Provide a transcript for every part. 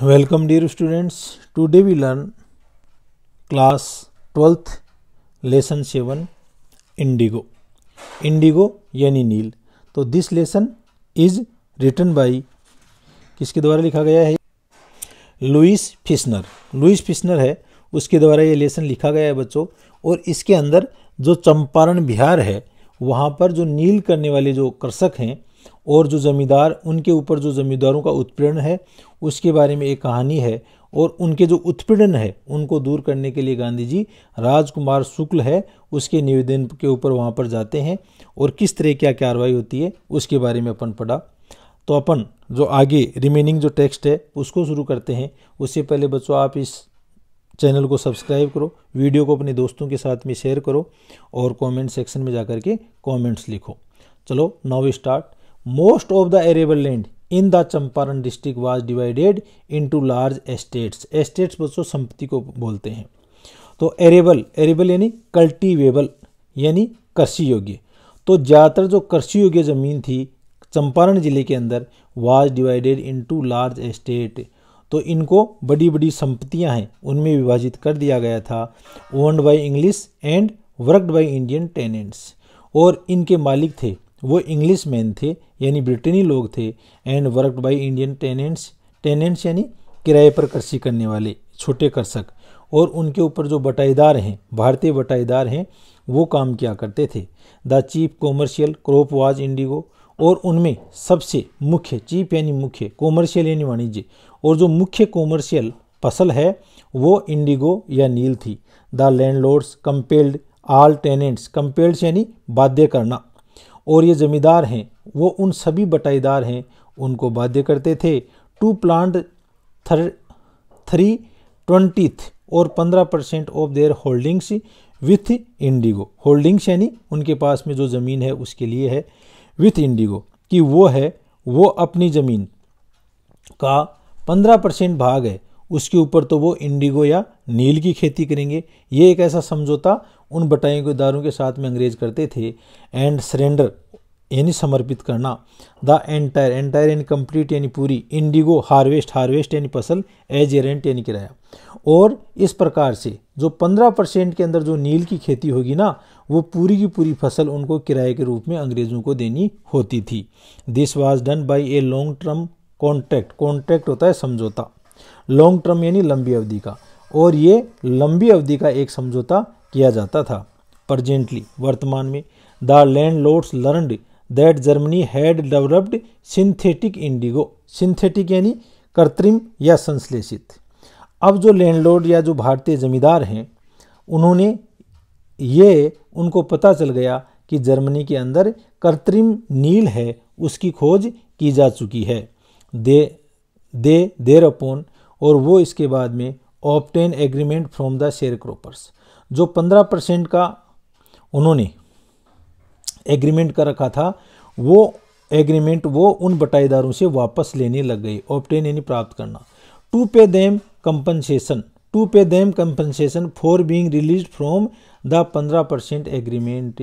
Welcome dear students. Today we learn class 12th lesson 7 indigo. Indigo यानी नील. तो this lesson is written by किसके द्वारा लिखा गया है? लुइस फिश्नर. लुइस फिश्नर है, उसके द्वारा ये लेसन लिखा गया है बच्चों. और इसके अंदर जो चंपारण बिहार है वहाँ पर जो नील करने वाले जो कृषक हैं और जो जमींदार, उनके ऊपर जो जमींदारों का उत्पीड़न है उसके बारे में एक कहानी है. और उनके जो उत्पीड़न है उनको दूर करने के लिए गांधी जी राजकुमार शुक्ल है उसके निवेदन के ऊपर वहाँ पर जाते हैं और किस तरह क्या कार्रवाई होती है उसके बारे में अपन पढ़ा. तो अपन जो आगे रिमेनिंग जो टेक्स्ट है उसको शुरू करते हैं. उससे पहले बच्चों आप इस चैनल को सब्सक्राइब करो, वीडियो को अपने दोस्तों के साथ में शेयर करो और कमेंट सेक्शन में जाकर के कमेंट्स लिखो. चलो now we start. Most of the arable land in the Champaran district was divided into large estates. Estates बच्चों संपत्ति को बोलते हैं. तो एरेबल, एरेबल यानी कल्टीवेबल यानी कृषि योग्य. तो ज़्यादातर जो कृषि योग्य ज़मीन थी चंपारण जिले के अंदर was divided into large estate. तो इनको बड़ी बड़ी संपत्तियां हैं उनमें विभाजित कर दिया गया था. Owned by English and worked by Indian tenants. और इनके मालिक थे वो इंग्लिश मैन थे यानी ब्रिटेनी लोग थे. And worked by Indian tenants. Tenants यानी किराए पर कृषि करने वाले छोटे कृषक. और उनके ऊपर जो बटाईदार हैं, भारतीय बटाईदार हैं, वो काम किया करते थे. The chief commercial crop was Indigo. और उनमें सबसे मुख्य, चीफ यानी मुख्य, कॉमर्शियल यानी वाणिज्य, और जो मुख्य कॉमर्शियल फसल है वो इंडिगो या नील थी. The landlords compelled all tenants. Compelled यानी बाध्य करना. और ये जमींदार हैं वो उन सभी बटाईदार हैं उनको बाध्य करते थे टू प्लांट 3/20 और 15% of their holdings with Indigo. Holdings यानी उनके पास में जो ज़मीन है उसके लिए है. विथ इंडिगो कि वो है वो अपनी ज़मीन का 15% भाग है उसके ऊपर तो वो इंडिगो या नील की खेती करेंगे. ये एक ऐसा समझौता उन बटाईदारों के साथ में अंग्रेज करते थे. एंड सरेंडर यानी समर्पित करना. द एंटायर, एंटायर यानी कंप्लीट यानी पूरी, इंडिगो हार्वेस्ट, हार्वेस्ट यानी फसल, एज ए रेंट यानी किराया. और इस प्रकार से जो 15% के अंदर जो नील की खेती होगी ना वो पूरी की पूरी फसल उनको किराए के रूप में अंग्रेजों को देनी होती थी. This was done by a long term contract. Contract होता है समझौता, लॉन्ग टर्म यानी लंबी अवधि का. और ये लंबी अवधि का एक समझौता किया जाता था. प्रेजेंटली वर्तमान में the landlords learned that Germany had developed synthetic Indigo. Synthetic यानी कृत्रिम या संश्लेषित. अब जो लैंडलॉर्ड या जो भारतीय जमींदार हैं उन्होंने ये उनको पता चल गया कि जर्मनी के अंदर कृत्रिम नील है उसकी खोज की जा चुकी है. दे देर अपॉन, और वो इसके बाद में obtain agreement from the share croppers. जो 15% का उन्होंने एग्रीमेंट कर रखा था वो एग्रीमेंट वो उन बटाईदारों से वापस लेने लग गए. ऑब्टेन यानी प्राप्त करना. To pay them compensation, to pay them compensation for being release from the 15% agreement.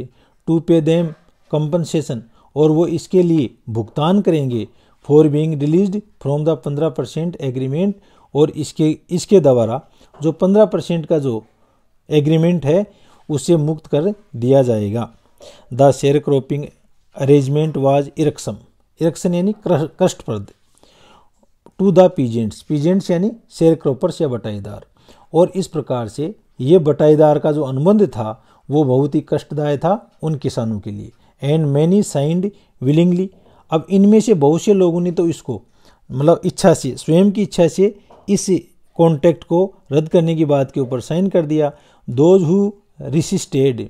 To pay them compensation, और वो इसके लिए भुगतान करेंगे for being release from the 15% agreement. और इसके द्वारा जो 15% का जो एग्रीमेंट है उसे मुक्त कर दिया जाएगा. The share cropping arrangement was irksome. Irksome यानी कष्टप्रद. To the peasants. पीजेंट्स यानी शेयर क्रॉपर्स या बटाईदार. और इस प्रकार से ये बटाईदार का जो अनुबंध था वो बहुत ही कष्टदायक था उन किसानों के लिए. And many signed willingly. अब इनमें से बहुत से लोगों ने तो इसको मतलब इच्छा से, स्वयं की इच्छा से इस कॉन्ट्रैक्ट को रद्द करने की बात के ऊपर साइन कर दिया. दोज हु रेसिस्टेड,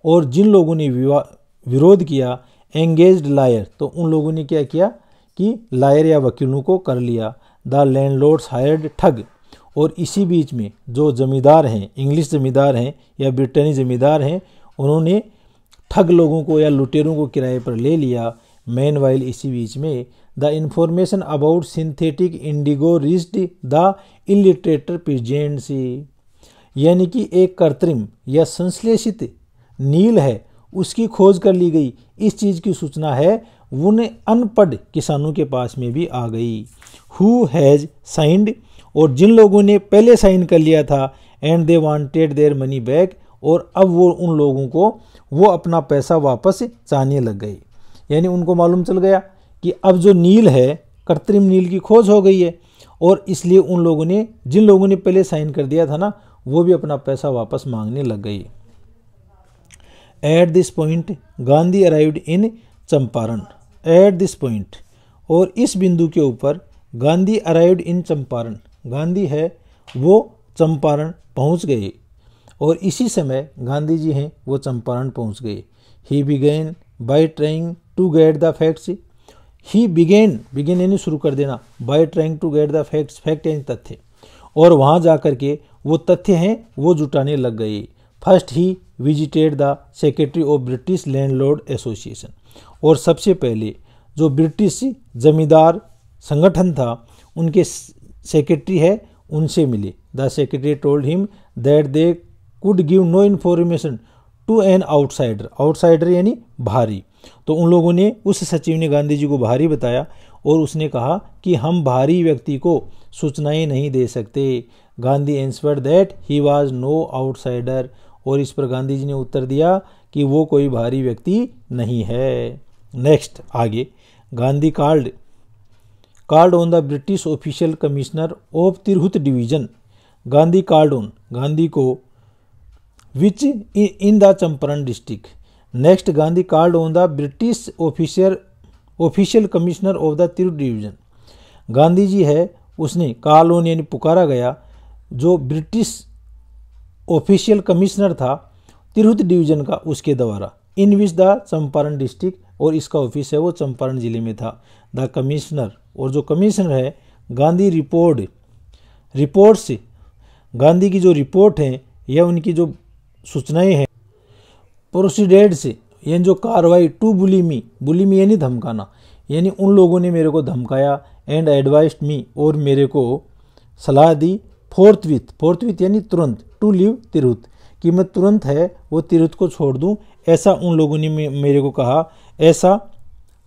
और जिन लोगों ने विरोध किया, एंगेज्ड लायर, तो उन लोगों ने क्या किया कि लायर या वकीलों को कर लिया. द लैंडलॉर्ड्स हायर्ड ठग. और इसी बीच में जो जमींदार हैं, इंग्लिश जमींदार हैं या ब्रिटेनी जमींदार हैं, उन्होंने ठग लोगों को या लुटेरों को किराए पर ले लिया. मेनवाइल इसी बीच में the information about synthetic Indigo reached the illiterate peasants. यानी कि एक कृत्रिम या संश्लेषित नील है उसकी खोज कर ली गई. इस चीज़ की सूचना है उन अनपढ़ किसानों के पास में भी आ गई. हु हैज़ साइंड, और जिन लोगों ने पहले साइन कर लिया था, and they wanted their money back, और अब वो उन लोगों को वो अपना पैसा वापस चाहने लग गए। यानी उनको मालूम चल गया कि अब जो नील है, कृत्रिम नील की खोज हो गई है, और इसलिए उन लोगों ने, जिन लोगों ने पहले साइन कर दिया था ना, वो भी अपना पैसा वापस मांगने लग गई। At this point Gandhi arrived in Champaran. At this point, और इस बिंदु के ऊपर गांधी अराइव्ड इन चंपारण, गांधी है वो चंपारण पहुंच गए, और इसी समय गांधी जी हैं वो चंपारण पहुंच गए। He began by trying to get the facts, he began यानी शुरू कर देना, by trying to get the facts, fact यानी तथ्य, और वहाँ जा कर के वो तथ्य हैं वो जुटाने लग गए। First he visited the secretary of British landlord association, और सबसे पहले जो ब्रिटिश जमींदार संगठन था उनके सेक्रेटरी है उनसे मिले। The secretary told him that they could give no information to an outsider, outsider यानी बाहरी। तो उन लोगों ने, उस सचिव ने गांधी जी को बाहरी बताया, और उसने कहा कि हम बाहरी व्यक्ति को सूचनाएं नहीं दे सकते। Gandhi answered that he was no outsider, और इस पर गांधी जी ने उत्तर दिया कि वो कोई बाहरी व्यक्ति नहीं है। नेक्स्ट आगे, Gandhi called on the British official commissioner of Tirhut division. Gandhi called on, Gandhi को, which in the Champaran district. Next, Gandhi called on the British official commissioner of the Tirhut division. Gandhi ji है उसने कॉल ऑन यानी पुकारा गया जो ब्रिटिश ऑफिशियल कमिश्नर था तिरहुत डिवीजन का, उसके द्वारा। इन विच द चंपारण डिस्ट्रिक्ट, और इसका ऑफिस है वो चंपारण जिले में था। द कमिश्नर, और जो कमिश्नर है, गांधी रिपोर्ट से, गांधी की जो रिपोर्ट है या उनकी जो सूचनाएं हैं, प्रोसीडेड से यानी जो कार्रवाई, टू बुली मी यानी धमकाना, यानी उन लोगों ने मेरे को धमकाया, एंड एडवाइस्ड मी, और मेरे को सलाह दी, फोर्थविथ यानी तुरंत, टू लीव तिरहुत, कि मैं तुरंत है वो तिरहुत को छोड़ दूं, ऐसा उन लोगों ने मेरे को कहा। ऐसा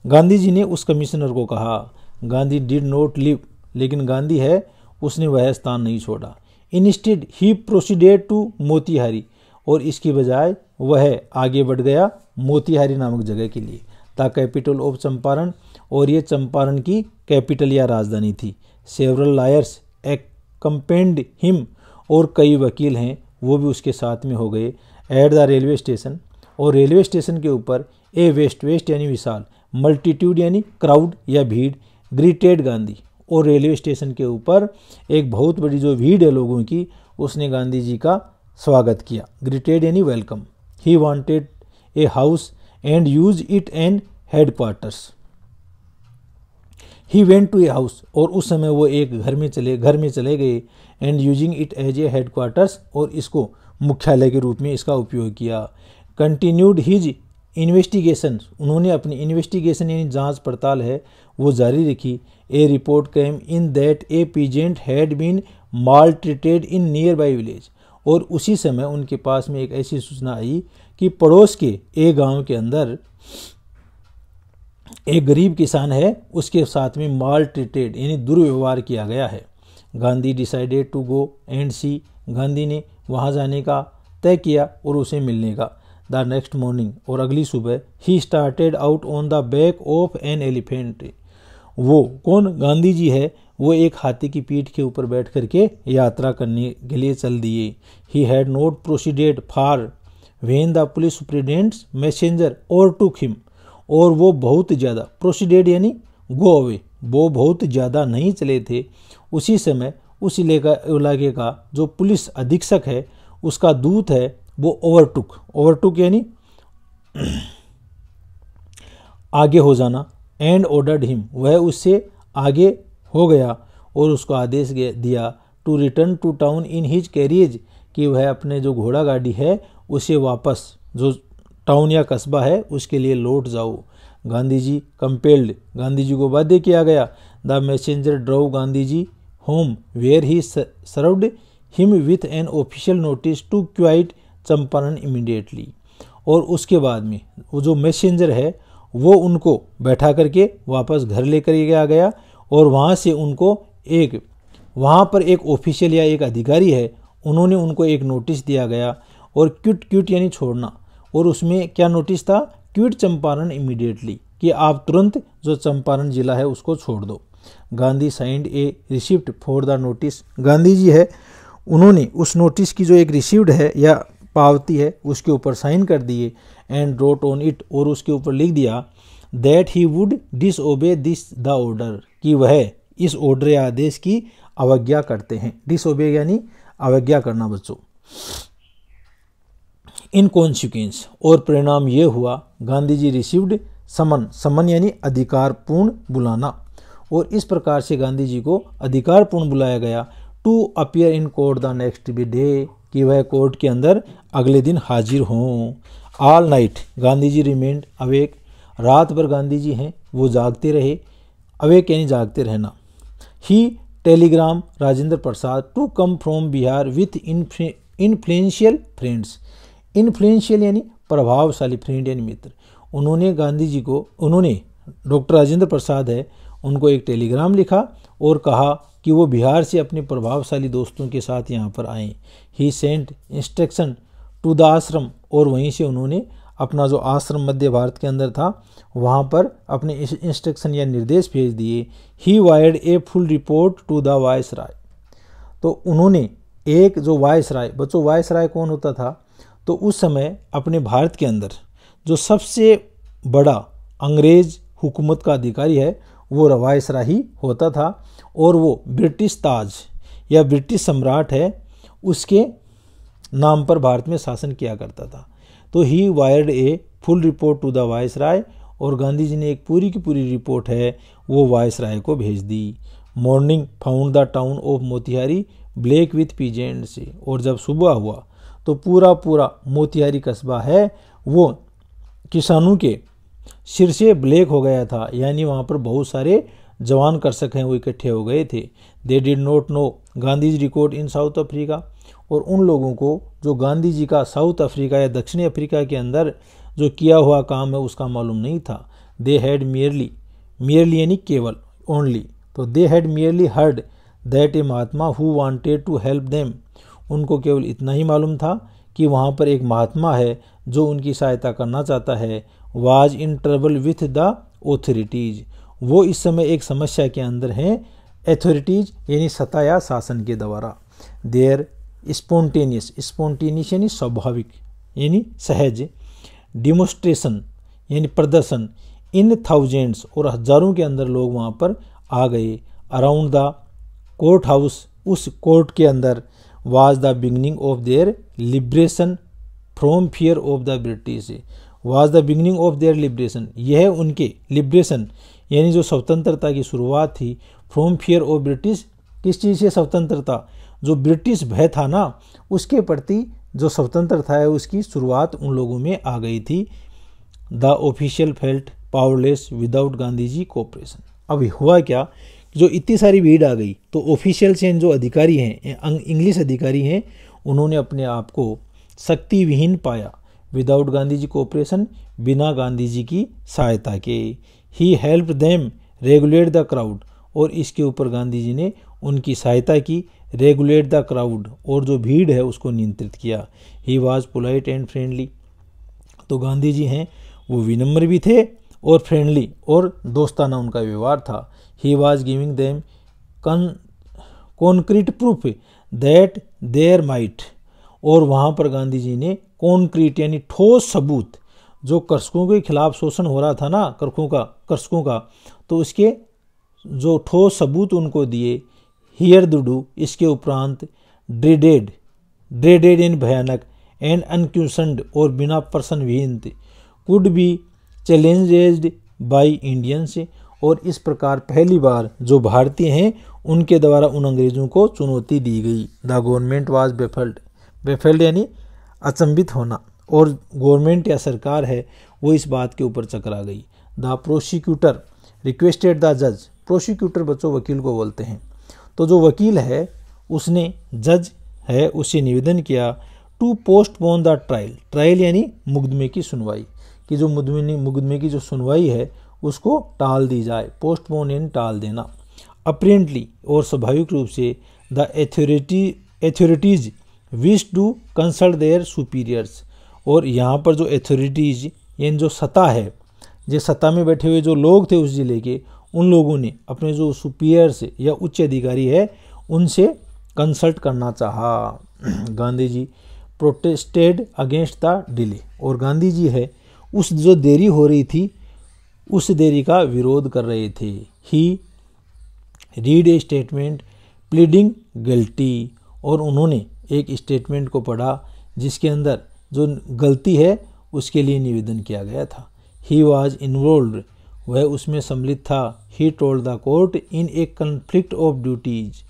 गांधी जी ने उस कमिश्नर को कहा। गांधी डिड नॉट लीव, लेकिन गांधी है उसने वह स्थान नहीं छोड़ा। Instead he proceeded to Motihari, और इसकी बजाय वह आगे बढ़ गया मोतिहारी नामक जगह के लिए, द कैपिटल ऑफ चंपारण, और ये चंपारण की कैपिटल या राजधानी थी। सेवरल लॉयर्स एक्कम्पेंड हिम, और कई वकील हैं वो भी उसके साथ में हो गए। एट द रेलवे स्टेशन, और रेलवे स्टेशन के ऊपर ए वेस्ट यानी विशाल, मल्टीट्यूड यानी क्राउड या भीड़, ग्रीटेड गांधी, और रेलवे स्टेशन के ऊपर एक बहुत बड़ी जो भीड़ है लोगों की, उसने गांधी जी का स्वागत किया। ग्रीटेड यानी welcome. He wanted a house and use it an headquarters. He went to a house, और उस समय वो एक घर में चले गए, and using it as a headquarters, और इसको मुख्यालय के रूप में इसका उपयोग किया। कंटिन्यूड हिज इन्वेस्टिगेशन, उन्होंने अपनी इन्वेस्टिगेशन यानी जांच पड़ताल है वो जारी रखी। A report came in that a peasant had been maltreated in nearby village, और उसी समय उनके पास में एक ऐसी सूचना आई कि पड़ोस के एक गांव के अंदर एक गरीब किसान है, उसके साथ में माल ट्रीटेड यानी दुर्व्यवहार किया गया है। Gandhi decided to go and see, Gandhi ने वहां जाने का तय किया और उसे मिलने का। द नेक्स्ट मॉर्निंग, और अगली सुबह, he started out on the back of an elephant. वो कौन, गांधी जी है वो एक हाथी की पीठ के ऊपर बैठ करके यात्रा करने के लिए चल दिए। He had not proceeded far when the police superintendent's messenger overtook him, और वो बहुत ज़्यादा, प्रोसीडेड यानी गो अवे, वो बहुत ज़्यादा नहीं चले थे उसी समय उस इलाके का जो पुलिस अधीक्षक है उसका दूत है वो ओवरटुक यानी आगे हो जाना, एंड ऑर्डर्ड हिम, वह उससे आगे हो गया और उसको आदेश दिया to return to town in his carriage, कि वह अपने जो घोड़ा गाड़ी है उसे वापस जो टाउन या कस्बा है उसके लिए लौट जाओ। गांधी जी कंपेल्ड, गांधी जी को बाध्य किया गया। The messenger drove Gandhi ji home where he served him with an official notice to quit Champaran immediately, और उसके बाद में वो जो मैसेंजर है वो उनको बैठा करके वापस घर लेकर गया और वहाँ पर एक ऑफिशियल या एक अधिकारी है, उन्होंने उनको एक नोटिस दिया गया और क्विट यानी छोड़ना, और उसमें क्या नोटिस था, क्विट चंपारण इमीडिएटली, कि आप तुरंत जो चंपारण जिला है उसको छोड़ दो। Gandhi signed a receipt for the notice, Gandhi ji है उन्होंने उस नोटिस की जो एक रिसिप्ट है या पावती है उसके ऊपर साइन कर दिए, एंड रोट ऑन इट, और उसके ऊपर लिख दिया that he would disobey this the order, कि वह इस ऑर्डर या आदेश की अवज्ञा करते हैं। डिसओबे यानी अवज्ञा करना बच्चों। इन कॉन्सिक्वेंस, और परिणाम ये हुआ, गांधी जी रिसीव्ड समन यानी अधिकारपूर्ण बुलाना, और इस प्रकार से गांधी जी को अधिकारपूर्ण बुलाया गया to appear in court the next day, कि वह कोर्ट के अंदर अगले दिन हाजिर हों। All night Gandhi ji remained awake, रात भर गांधी जी हैं वो जागते रहे, अवेक यानी जागते रहना। He telegram Rajendra Prasad to come from Bihar with influential friends, influential यानी प्रभावशाली, फ्रेंड यानी मित्र। उन्होंने गांधी जी को, उन्होंने डॉक्टर राजेंद्र प्रसाद है उनको एक टेलीग्राम लिखा और कहा कि वो बिहार से अपने प्रभावशाली दोस्तों के साथ यहाँ पर आएँ। ही सेंट इंस्ट्रक्शन टू द आश्रम, और वहीं से उन्होंने अपना जो आश्रम मध्य भारत के अंदर था वहाँ पर अपने इंस्ट्रक्शन या निर्देश भेज दिए। He wired a full report to the viceroy, तो उन्होंने एक जो वायसराय, बच्चों वायसराय कौन होता था, तो उस समय अपने भारत के अंदर जो सबसे बड़ा अंग्रेज हुकूमत का अधिकारी है वो वायसराय ही होता था, और वो ब्रिटिश ताज या ब्रिटिश सम्राट है उसके नाम पर भारत में शासन किया करता था। तो he wired a full report to the viceroy, और गांधी जी ने एक पूरी की पूरी रिपोर्ट है वो वायसराय को भेज दी। Morning found the town of Motihari black with peasants, और जब सुबह हुआ तो पूरा मोतिहारी कस्बा है वो किसानों के सिर से ब्लैक हो गया था, यानी वहाँ पर बहुत सारे जवान कर सकें वो इकट्ठे हो गए थे। They did not know Gandhi ji record in South Africa, और उन लोगों को जो गांधी जी का साउथ अफ्रीका या दक्षिणी अफ्रीका के अंदर जो किया हुआ काम है उसका मालूम नहीं था। दे हैड मियरली यानी केवल, ओनली, तो they had merely heard that a Mahatma who wanted to help them, उनको केवल इतना ही मालूम था कि वहाँ पर एक महात्मा है जो उनकी सहायता करना चाहता है। Was in trouble with the authorities, वो इस समय एक समस्या के अंदर हैं अथॉरिटीज यानी सत्ता या शासन के द्वारा। देयर स्पॉन्टेनियस यानी स्वाभाविक यानी सहज, डिमोस्ट्रेशन यानी प्रदर्शन, इन थाउजेंड्स और हजारों के अंदर लोग वहाँ पर आ गए। अराउंड द कोर्ट हाउस, उस कोर्ट के अंदर, was the beginning of their liberation from fear of the British, was the beginning of their liberation, यह उनके लिबरेशन यानी जो स्वतंत्रता की शुरुआत थी, फ्रॉम फियर ऑफ ब्रिटिश, किस चीज़ से स्वतंत्रता, जो ब्रिटिश भय था ना उसके प्रति जो स्वतंत्रता है उसकी शुरुआत उन लोगों में आ गई थी। The official felt powerless without Gandhi ji cooperation. अब हुआ क्या, जो इतनी सारी भीड़ आ गई तो ऑफिशियल से जो अधिकारी हैं, इंग्लिश अधिकारी हैं, उन्होंने अपने आप को शक्ति विहीन पाया। विदाउट गांधी जी कोऑपरेशन, बिना गांधी जी की सहायता के। He help them regulate the crowd, और इसके ऊपर गांधी जी ने उनकी सहायता की। रेगुलेट द क्राउड, और जो भीड़ है उसको नियंत्रित किया। He was polite and friendly, तो गांधी जी हैं वो विनम्र भी थे और फ्रेंडली और दोस्ताना उनका व्यवहार था। He was giving them concrete proof that their might, और वहाँ पर गांधी जी ने कॉन्क्रीट यानी ठोस सबूत, जो कर्षकों के खिलाफ शोषण हो रहा था ना कर्षकों का, तो उसके जो ठोस सबूत उनको दिए। हियर दुडू, इसके उपरांत ड्रेडेड इन भयानक, एंड अनक्वेश्चन्ड और बिना प्रश्न विहीन, could be challenged by Indians, और इस प्रकार पहली बार जो भारतीय हैं उनके द्वारा उन अंग्रेजों को चुनौती दी गई। द गवर्नमेंट वाज बेफल्ड यानी अचंभित होना, और गवर्नमेंट या सरकार है वो इस बात के ऊपर चकरा गई। द प्रोसिक्यूटर रिक्वेस्टेड द जज, प्रोसिक्यूटर बच्चों वकील को बोलते हैं, तो जो वकील है उसने जज है उससे निवेदन किया टू पोस्टपोन द ट्रायल यानी मुकदमे की सुनवाई, कि जो मुकदमे की जो सुनवाई है उसको टाल दी जाए। पोस्टपोन यानी टाल देना। अपेरेंटली और स्वाभाविक रूप से the authorities wish to consult their superiors, और यहाँ पर जो अथॉरिटीज यानी जो सत्ता है, जो सत्ता में बैठे हुए जो लोग थे उस जिले के, उन लोगों ने अपने जो सुपीरियर्स या उच्च अधिकारी है उनसे कंसल्ट करना चाहा। Gandhi ji protested against the delay, और गांधी जी है उस जो देरी हो रही थी उस देरी का विरोध कर रहे थे। He read a statement pleading guilty, और उन्होंने एक स्टेटमेंट को पढ़ा जिसके अंदर जो गलती है उसके लिए निवेदन किया गया था। ही वॉज इन्वॉल्व, वह उसमें सम्मिलित था। He told the court in A conflict of duties,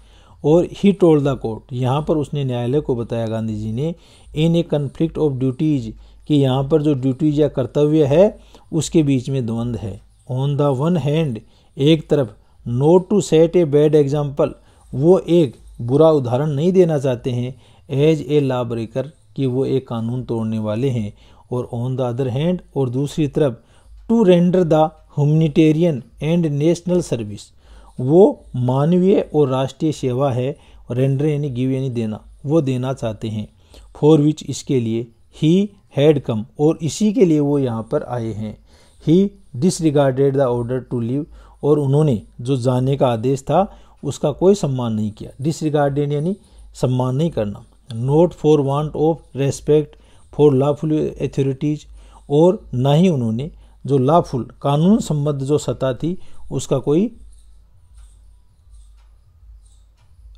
और ही टोल्ड द कोर्ट, यहाँ पर उसने न्यायालय को बताया गांधी जी ने, इन ए कन्फ्लिक्ट ऑफ ड्यूटीज, कि यहाँ पर जो ड्यूटीज या कर्तव्य है उसके बीच में द्वंद्व है। ऑन द वन हैंड, एक तरफ, not to set a bad example, वो एक बुरा उदाहरण नहीं देना चाहते हैं, एज ए लॉ ब्रेकर, कि वो एक कानून तोड़ने वाले हैं, और ऑन द अदर हैंड, और दूसरी तरफ, to render the humanitarian and national service, वो मानवीय और राष्ट्रीय सेवा है, रेंडर यानी गिव यानी देना, वो देना चाहते हैं। फॉर विच, इसके लिए, ही हैड कम, और इसी के लिए वो यहाँ पर आए हैं। He disregarded the order to leave, और उन्होंने जो जाने का आदेश था उसका कोई सम्मान नहीं किया। डिसरिगार्डेड यानी सम्मान नहीं करना। Note for want of respect for lawful authorities, और ना ही उन्होंने जो लॉफुल कानून संबद्ध जो सत्ता थी उसका कोई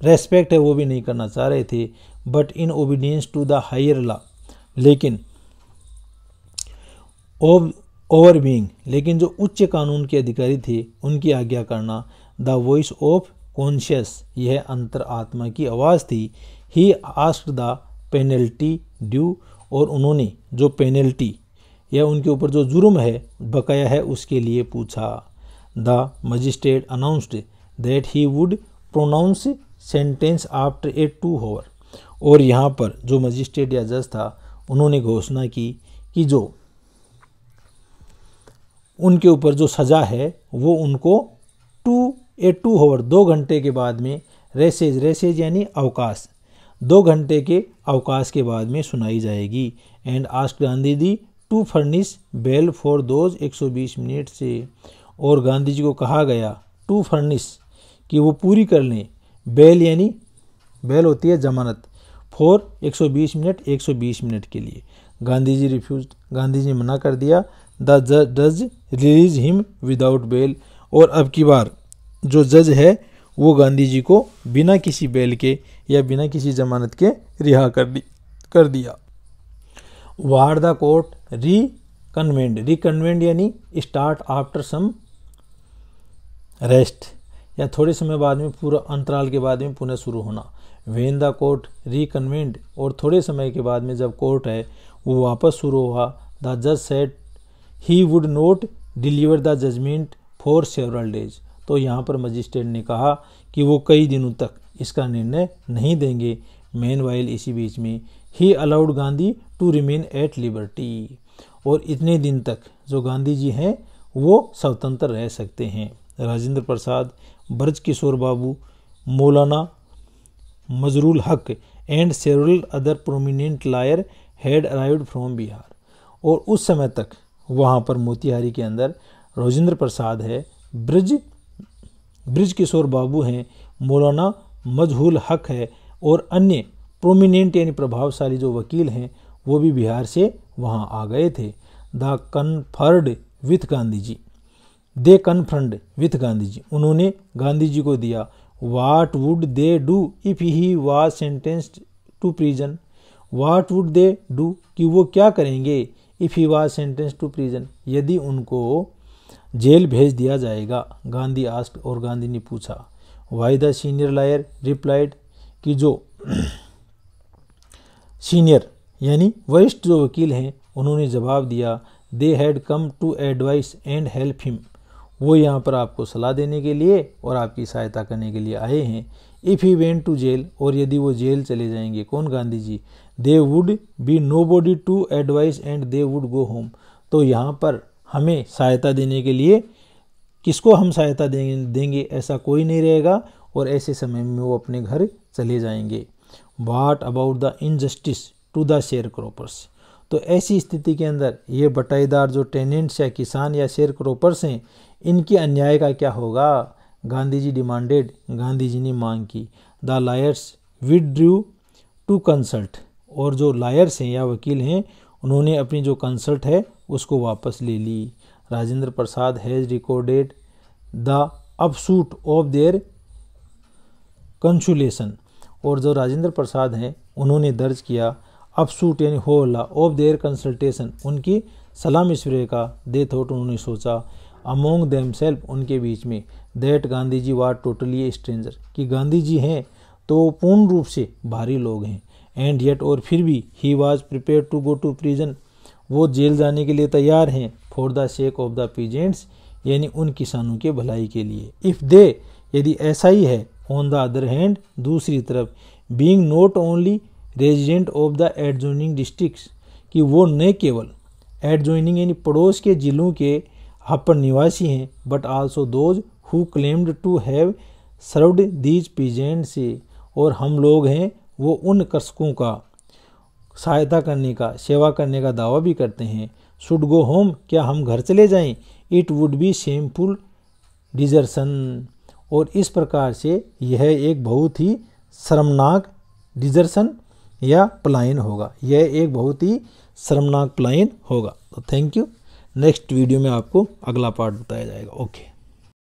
रेस्पेक्ट है वो भी नहीं करना चाह रहे थे। But in obedience to the higher law, लेकिन ओवर बीइंग, लेकिन जो उच्च कानून के अधिकारी थे उनकी आज्ञा करना। द वॉइस ऑफ कॉन्शियस, यह अंतर आत्मा की आवाज़ थी। He asked the penalty due, और उन्होंने जो पेनल्टी या उनके ऊपर जो जुर्म है बकाया है उसके लिए पूछा। The magistrate announced that he would pronounce sentence after a 2 hour, और यहाँ पर जो मजिस्ट्रेट या जज था उन्होंने घोषणा की कि जो उनके ऊपर जो सज़ा है वो उनको 2 आवर 2 घंटे के बाद में, रेसेज यानी अवकाश, 2 घंटे के अवकाश के बाद में सुनाई जाएगी। And asked Gandhi ji to furnish bail for those 120 minute से, और गांधी जी को कहा गया टू फर्निश, कि वो पूरी कर लें, बेल यानी बेल होती है जमानत, फॉर 120 मिनट 120 मिनट के लिए। गांधी जी रिफ्यूज, गांधी जी मना कर दिया। द जज रिलीज हिम विदाउट बेल, और अब की बार जो जज है वो गांधी जी को बिना किसी बेल के या बिना किसी जमानत के रिहा कर दिया। वार द कोर्ट रिकन्वेंड यानी स्टार्ट आफ्टर सम रेस्ट, या थोड़े समय बाद में, पूरा अंतराल के बाद में पुनः शुरू होना। वेन द कोर्ट रिकन्वेंड, और थोड़े समय के बाद में जब कोर्ट है वो वापस शुरू हुआ। द जज said he would not deliver the judgement for several days, तो यहाँ पर मजिस्ट्रेट ने कहा कि वो कई दिनों तक इसका निर्णय नहीं देंगे। मेन वाइल, इसी बीच में, he allowed Gandhi to remain at liberty, और इतने दिन तक जो गांधी जी हैं वो स्वतंत्र रह सकते हैं। राजेंद्र प्रसाद, ब्रज किशोर बाबू, मौलाना मजरूल हक and several other prominent lawyer had arrived from Bihar, और उस समय तक वहाँ पर मोतिहारी के अंदर राजेंद्र प्रसाद है, ब्रज किशोर बाबू हैं, मौलाना मजहूल हक है, और अन्य प्रोमिनेंट यानी प्रभावशाली जो वकील हैं वो भी बिहार से वहाँ आ गए थे। They conferred with Gandhi ji, they confront with Gandhi ji, उन्होंने गांधी जी को दिया। What would they do if he was sentenced to prison, what would they do, कि वो क्या करेंगे, if he was sentenced to prison, यदि उनको जेल भेज दिया जाएगा। गांधी आस्क्ड, और गांधी ने पूछा। Why the senior lawyer replied, कि जो सीनियर यानी वरिष्ठ जो वकील हैं उन्होंने जवाब दिया। They had come to advice and help him, वो यहाँ पर आपको सलाह देने के लिए और आपकी सहायता करने के लिए आए हैं। If he went to jail, और यदि वो जेल चले जाएंगे, कौन, Gandhi ji, they would be nobody to advice and they would go home, तो यहाँ पर हमें सहायता देने के लिए किसको हम सहायता देंगे ऐसा कोई नहीं रहेगा और ऐसे समय में वो अपने घर चले जाएंगे। What about the injustice to the sharecroppers, तो ऐसी स्थिति के अंदर ये बटाईदार जो टेनेंट्स या किसान या शेयर क्रॉपर्स हैं, इनके अन्याय का क्या होगा। गांधी जी डिमांडेड, गांधी जी ने मांग की। The lawyers withdrew to consult, और जो लायर्स हैं या वकील हैं उन्होंने अपनी जो कंसल्ट है उसको वापस ले ली। Rajendra Prasad has recorded the upshot of their consultation, और जो राजेंद्र प्रसाद हैं उन्होंने दर्ज किया अपसूट यानी हो हल्ला ऑफ देयर कंसल्टेशन, उनकी सलाह मशवरे का। दे थॉट, उन्होंने सोचा। अमोंग देमसेल्फ, उनके बीच में। That Gandhi ji were totally a stranger, कि गांधी जी हैं तो पूर्ण रूप से बाहरी लोग हैं। एंड येट, और फिर भी, he was prepare to go to prison, वो जेल जाने के लिए तैयार हैं। For the sake of the peasants, यानी उन किसानों के भलाई के लिए। इफ़ दे, यदि ऐसा ही है। ऑन द अदर हैंड, दूसरी तरफ, being not only resident of the adjoining districts, कि वो न केवल एडजॉइनिंग यानी पड़ोस के जिलों के यहाँ पर निवासी हैं, but also those who claimed to have served these peasants, और हम लोग हैं वो उन कृषकों का सहायता करने का, सेवा करने का दावा भी करते हैं। शुड गो होम, क्या हम घर चले जाएं। It would be shameful desertion, और इस प्रकार से यह एक बहुत ही शर्मनाक डिजर्सन या पलायन होगा। यह एक बहुत ही शर्मनाक पलायन होगा। तो थैंक यू। नेक्स्ट वीडियो में आपको अगला पार्ट बताया जाएगा। ओके।